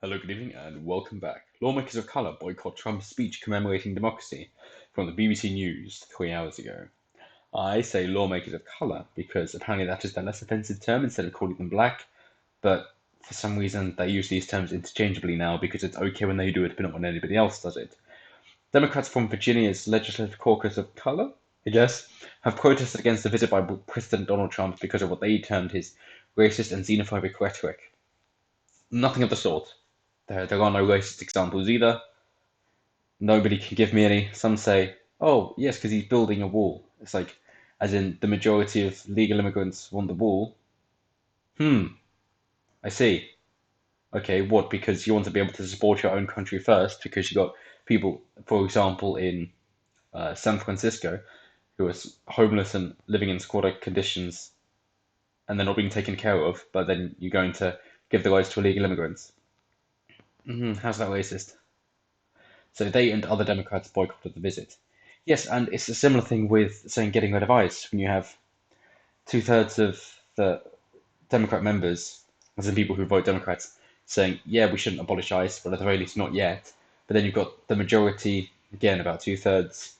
Hello, good evening, and welcome back. Lawmakers of colour boycott Trump's speech commemorating democracy from the BBC News 3 hours ago. I say lawmakers of colour because apparently that is the less offensive term instead of calling them black, but for some reason they use these terms interchangeably now because it's okay when they do it but not when anybody else does it. Democrats from Virginia's Legislative Caucus of Colour, I guess, have protested against the visit by President Donald Trump because of what they termed his racist and xenophobic rhetoric. Nothing of the sort. There are no racist examples either. Nobody can give me any. Some say, oh, yes, because he's building a wall. It's like, as in the majority of legal immigrants want the wall. Hmm, I see. Okay, what? Because you want to be able to support your own country first, because you got people, for example, in San Francisco, who are homeless and living in squatter conditions and they're not being taken care of, but then you're going to give the rights to illegal immigrants. How's that racist? So they and other Democrats boycotted the visit. Yes, and it's a similar thing with saying getting rid of ICE when you have two-thirds of the Democrat members, as in people who vote Democrats, saying, yeah, we shouldn't abolish ICE, but at the very least not yet. But then you've got the majority, again, about two-thirds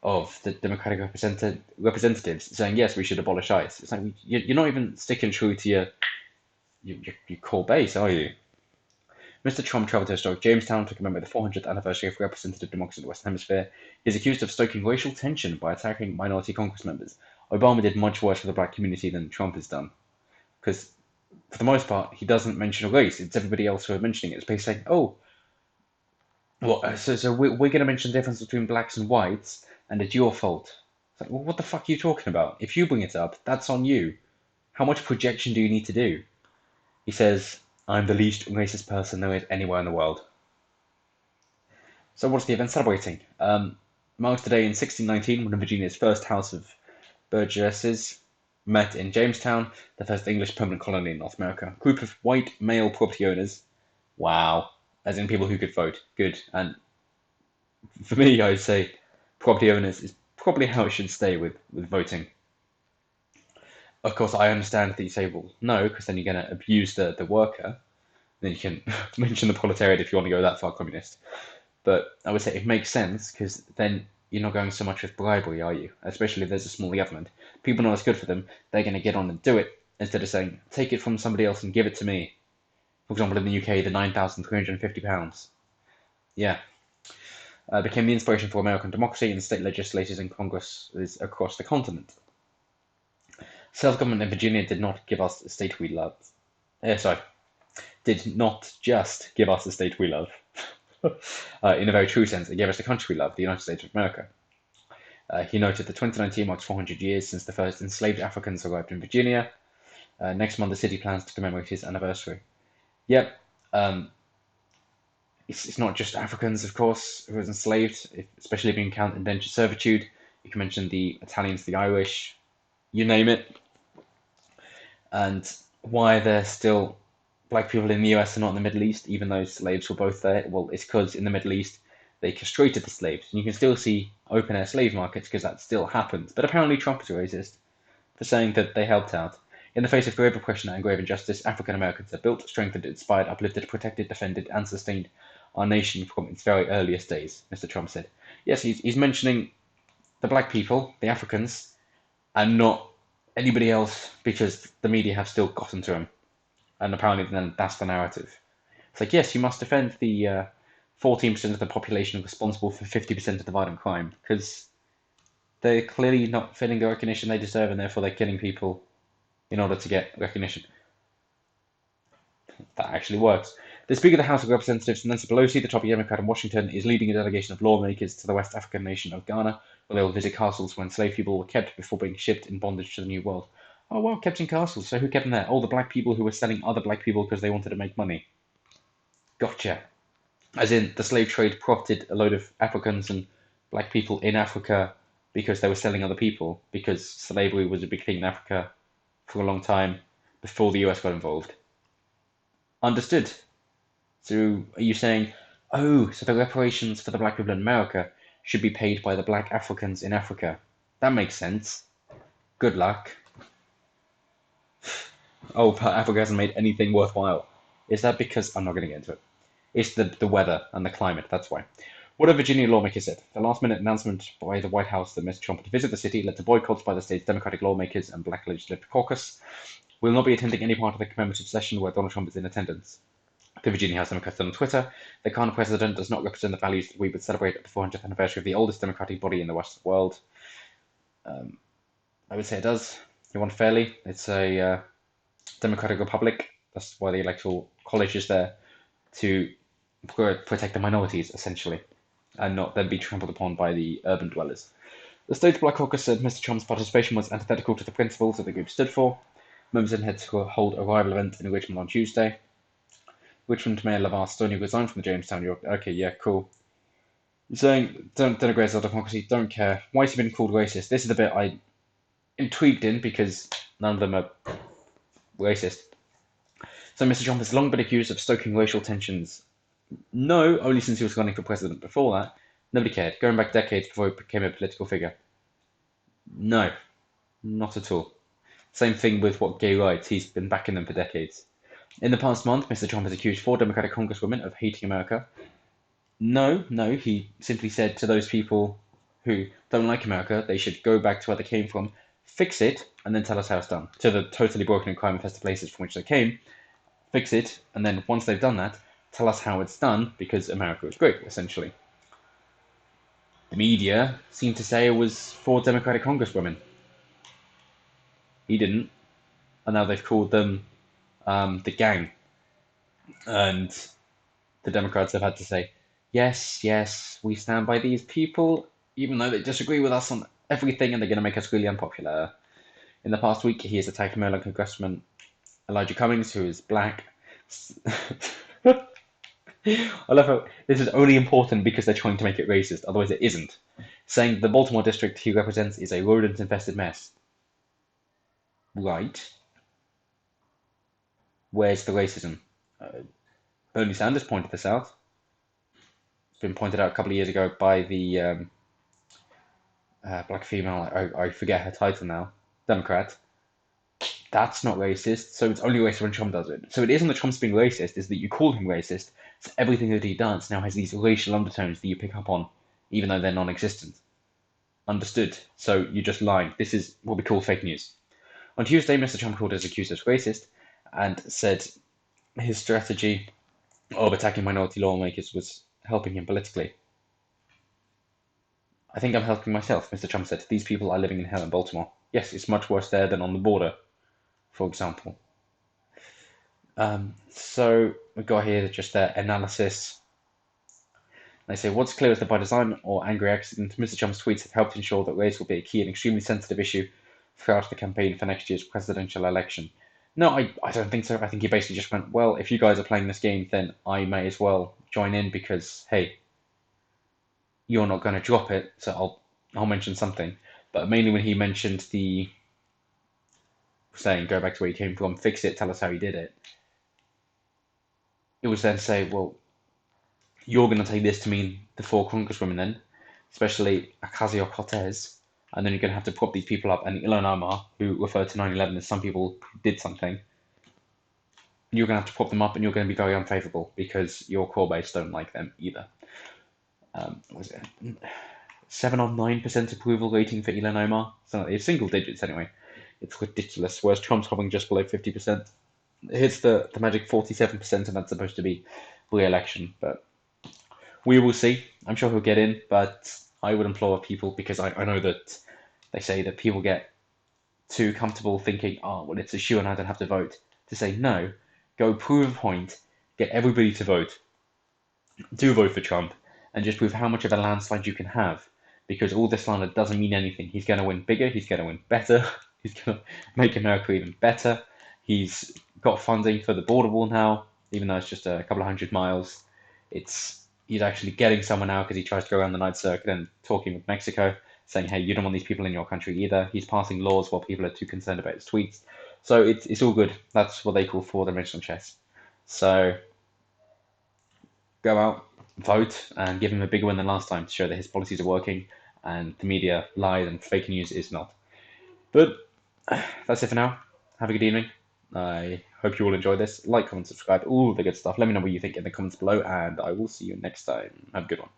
of the Democratic representatives saying, yes, we should abolish ICE. It's like, you're not even sticking true to your core base, are you? Mr. Trump traveled to historic Jamestown to commemorate the 400th anniversary of representative democracy in the Western Hemisphere. He is accused of stoking racial tension by attacking minority Congress members. Obama did much worse for the black community than Trump has done. Because, for the most part, he doesn't mention race. It's everybody else who are mentioning it. It's basically saying, oh, well, so we're going to mention the difference between blacks and whites, and it's your fault. It's like, well, what the fuck are you talking about? If you bring it up, that's on you. How much projection do you need to do? He says, I'm the least racist person there is anywhere in the world. So what's the event celebrating? Marks today in 1619 when Virginia's first House of Burgesses met in Jamestown, the first English permanent colony in North America. A group of white male property owners. Wow. As in people who could vote. Good. And for me, I'd say property owners is probably how it should stay with voting. Of course, I understand that you say, well, no, because then you're going to abuse the worker. Then you can mention the proletariat if you want to go that far communist. But I would say it makes sense because then you're not going so much with bribery, are you? Especially if there's a small government. People know it's good for them, they're going to get on and do it instead of saying, take it from somebody else and give it to me. For example, in the UK, the £9,350. Yeah. Became the inspiration for American democracy and state legislatures and Congress across the continent. Self-government in Virginia did not give us the state we love. Did not just give us the state we love. In a very true sense, it gave us the country we love, the United States of America. He noted that 2019 marks 400 years since the first enslaved Africans arrived in Virginia. Next month, the city plans to commemorate his anniversary. Yep, it's not just Africans, of course, who were enslaved, especially if you count indentured servitude. You can mention the Italians, the Irish, you name it. And why there's still black people in the US and not in the Middle East, even though slaves were both there, well, it's because in the Middle East they castrated the slaves. And you can still see open air slave markets because that still happens. But apparently Trump is a racist for saying that they helped out. In the face of grave oppression and grave injustice, African Americans have built, strengthened, inspired, uplifted, protected, defended, and sustained our nation from its very earliest days, Mr. Trump said. Yes, he's mentioning the black people, the Africans, and not anybody else because the media have still gotten to him. And apparently then that's the narrative. It's like, yes, you must defend the 14% of the population responsible for 50% of the violent crime, because they're clearly not getting the recognition they deserve, and therefore they're killing people in order to get recognition. That actually works. The Speaker of the House of Representatives, Nancy Pelosi, the top Democrat in Washington, is leading a delegation of lawmakers to the West African nation of Ghana, where they will visit castles where enslaved people were kept before being shipped in bondage to the New World. Oh, well, kept in castles. So who kept them there? All the black people who were selling other black people because they wanted to make money. Gotcha. As in, the slave trade profited a load of Africans and black people in Africa because they were selling other people, because slavery was a big thing in Africa for a long time before the US got involved. Understood. So are you saying, oh, so the reparations for the black people in America should be paid by the black Africans in Africa? That makes sense. Good luck. Oh, but Africa hasn't made anything worthwhile. Is that because I'm not going to get into it? It's the weather and the climate, that's why. What have Virginia lawmakers said? The last-minute announcement by the White House that Mr. Trump would visit the city led to boycotts by the state's Democratic lawmakers and Black Legislative Caucus. Will not be attending any part of the commemorative session where Donald Trump is in attendance. The Virginia House Democrats said on Twitter, the current president does not represent the values that we would celebrate at the 400th anniversary of the oldest democratic body in the Western world. I would say it does. He won fairly. It's a democratic republic. That's why the electoral college is there, to protect the minorities, essentially, and not then be trampled upon by the urban dwellers. The state's Black Caucus said Mr. Trump's participation was antithetical to the principles that the group stood for. Members intend to hold a rival event in Richmond on Tuesday. Richmond Mayor LaVar Stoney resigned from the Jamestown, New York. Okay, yeah, cool. Saying, don't denigrate our democracy, don't care. Why has he been called racist? This is the bit I'm intrigued in because none of them are racist. So Mr. Trump has long been accused of stoking racial tensions. No, only since he was running for president. Before that, nobody cared. Going back decades before he became a political figure. No, not at all. Same thing with gay rights. He's been backing them for decades. In the past month, Mr. Trump has accused 4 Democratic congresswomen of hating America. No, he simply said to those people who don't like America, they should go back to where they came from, fix it, and then tell us how it's done. To the totally broken and crime-infested places from which they came, fix it, and then once they've done that, tell us how it's done, because America is great, essentially. The media seemed to say it was 4 Democratic congresswomen. He didn't, and now they've called them the gang. And the Democrats have had to say, yes, we stand by these people, even though they disagree with us on everything and they're going to make us really unpopular. In the past week, he has attacked Maryland Congressman Elijah Cummings, who is black. I love how this is only important because they're trying to make it racist, otherwise it isn't. Saying the Baltimore district he represents is a rodent-infested mess. Right. Where's the racism? Bernie Sanders pointed this out. It's been pointed out a couple of years ago by the black female, I forget her title now, Democrat. That's not racist, so it's only racist when Trump does it. So it isn't that Trump's being racist, it's that you call him racist, so everything that he does now has these racial undertones that you pick up on, even though they're non-existent. Understood. So you're just lying. This is what we call fake news. On Tuesday, Mr. Trump called his accusers racist and said his strategy of attacking minority lawmakers was helping him politically. I think I'm helping myself, Mr. Trump said. These people are living in hell in Baltimore. Yes, it's much worse there than on the border, for example. So we've got here just their analysis. They say, what's clear is that by design or angry accident, Mr. Trump's tweets have helped ensure that race will be a key and extremely sensitive issue throughout the campaign for next year's presidential election. No, I don't think so. I think he basically just went, well, if you guys are playing this game, then I may as well join in because, hey, you're not going to drop it, so I'll mention something. But mainly when he mentioned the saying, go back to where you came from, fix it, tell us how you did it, it was then say, well, you're going to take this to mean the 4 congresswomen then, especially Ocasio-Cortez, and then you're going to have to prop these people up, and Ilhan Omar, who referred to 9/11 as some people who did something, you're going to have to prop them up, and you're going to be very unfavourable because your core base don't like them either. Was it 7 or 9% approval rating for Ilhan Omar? So it's single digits anyway. It's ridiculous. Whereas Trump's hovering just below 50%. It hits the magic 47%, and that's supposed to be re-election. But we will see. I'm sure he'll get in, but I would implore people, because I know that they say that people get too comfortable thinking, oh, well, it's a shoe and I don't have to vote, to say no, go prove a point, get everybody to vote, do vote for Trump, and just prove how much of a landslide you can have, because all this slander doesn't mean anything. He's going to win bigger, he's going to win better, he's going to make America even better. He's got funding for the border wall now, even though it's just a couple of 100 miles. He's actually getting someone now because he tries to go around the night circuit and talking with Mexico, saying, hey, you don't want these people in your country either. He's passing laws while people are too concerned about his tweets. So it's all good. That's what they call four-dimensional chess. So go out, vote, and give him a bigger win than last time to show that his policies are working and the media lied and fake news is not. But that's it for now. Have a good evening. I hope you all enjoy this. Like, comment, subscribe, all the good stuff. Let me know what you think in the comments below, and I will see you next time. Have a good one.